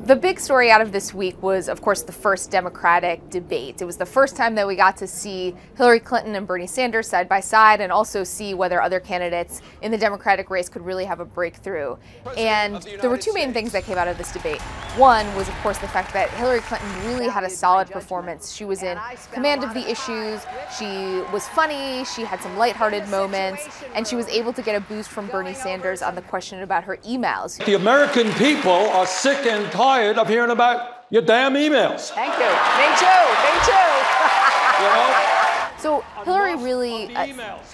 The big story out of this week was, of course, the first Democratic debate. It was the first time that we got to see Hillary Clinton and Bernie Sanders side by side and also see whether other candidates in the Democratic race could really have a breakthrough. And there were two main things that came out of this debate. One was, of course, the fact that Hillary Clinton really had a solid performance. She was in command of the issues, she was funny, she had some lighthearted moments, and she was able to get a boost from Bernie Sanders on the question about her emails. The American people are sick and tired of hearing about your damn emails. Thank you. Me too. You know? So Hillary really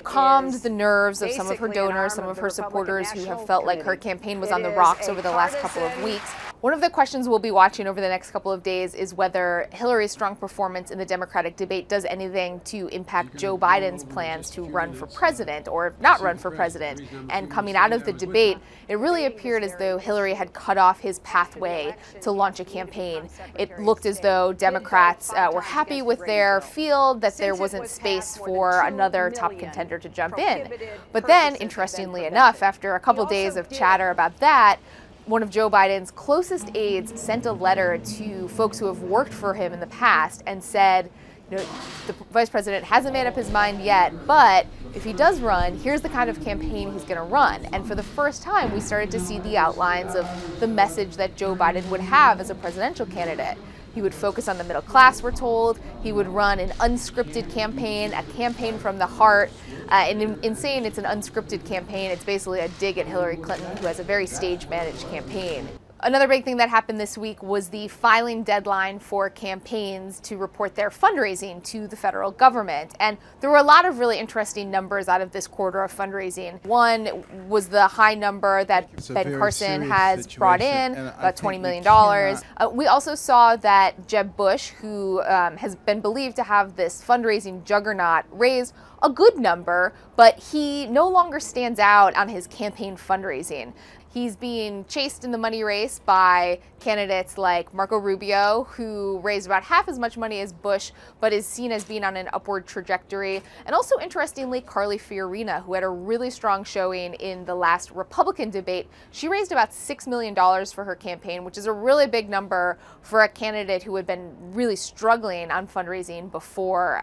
calmed the nerves of some of her donors, some of her supporters who have felt like her campaign was on the rocks over the last couple of weeks. One of the questions we'll be watching over the next couple of days is whether Hillary's strong performance in the Democratic debate does anything to impact Joe Biden's plans to run for president or not run for president. And coming out of the debate, it really appeared as though Hillary had cut off his pathway to launch a campaign. It looked as though Democrats were happy with their field, that there wasn't space for another top contender to jump in. But then, interestingly enough, after a couple days of chatter about that, one of Joe Biden's closest aides sent a letter to folks who have worked for him in the past and said, you know, the vice president hasn't made up his mind yet, but if he does run, here's the kind of campaign he's going to run. And for the first time, we started to see the outlines of the message that Joe Biden would have as a presidential candidate. He would focus on the middle class, we're told. He would run an unscripted campaign, a campaign from the heart. And in saying it's an unscripted campaign, it's basically a dig at Hillary Clinton, who has a very stage-managed campaign. Another big thing that happened this week was the filing deadline for campaigns to report their fundraising to the federal government. And there were a lot of really interesting numbers out of this quarter of fundraising. One was the high number that Ben Carson has brought in, about $20 million. We also saw that Jeb Bush, who has been believed to have this fundraising juggernaut, raised a good number, but he no longer stands out on his campaign fundraising. He's being chased in the money race by candidates like Marco Rubio, who raised about half as much money as Bush, but is seen as being on an upward trajectory. And also, interestingly, Carly Fiorina, who had a really strong showing in the last Republican debate. She raised about $6 million for her campaign, which is a really big number for a candidate who had been really struggling on fundraising before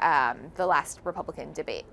the last Republican debate.